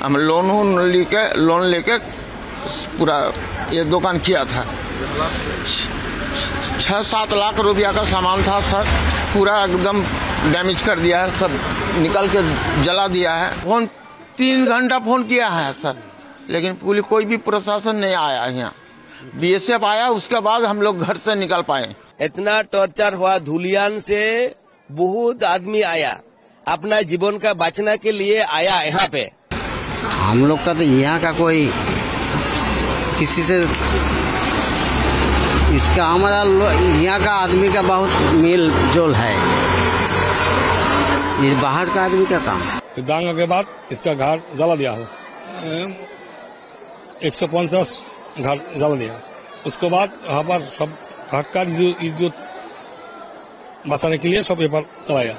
हम लोन लेके पूरा ये दुकान किया था। 6-7 लाख रुपया का सामान था सर, पूरा एकदम डैमेज कर दिया है, सब निकल के जला दिया है। फोन 3 घंटा फोन किया है सर, लेकिन पुलिस कोई भी प्रशासन नहीं आया। यहाँ BSF आया, उसके बाद हम लोग घर से निकल पाए। इतना टॉर्चर हुआ, धुलियान से बहुत आदमी आया, अपना जीवन का बचने के लिए आया यहाँ पे। हम लोग का तो यहाँ का कोई किसी से इसका हमारा यहाँ का आदमी का बहुत मेल जोल है, ये बाहर का आदमी का काम है। दांगा के बाद इसका घर जला दिया हो, 150 घर जला दिया। उसके बाद यहाँ पर सब हक्का इज्जत बचाने के लिए सब यहाँ पर चलाया।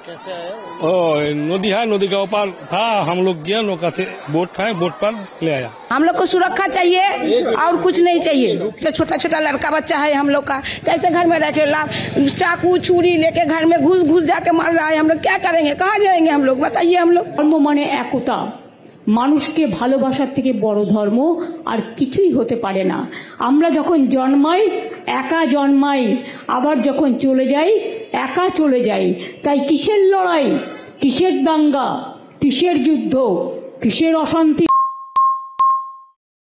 कैसे है? नदी है, नदी के ऊपर था, हम लोग गया, नौका से बोट था, बोट पर ले आया। हम लोग को सुरक्षा चाहिए और कुछ नहीं चाहिए। तो छोटा छोटा लड़का बच्चा है हम लोग का, कैसे घर में रखेला, चाकू छुरी लेके घर में घुस जाके मर रहा है। हम लोग क्या करेंगे, कहाँ जाएंगे हम लोग, बताइए। हम लोग ধর্ম মানে একতা, মানুষকে ভালোবাসার থেকে বড় ধর্ম আর কিছুই হতে পারে না। আমরা যখন জন্মাই একা জন্মাই, আবার যখন চলে যাই একা চলে যাই। তাই কিসের লড়াই, কিসের দাঙ্গা, কিসের যুদ্ধ, কিসের অশান্তি।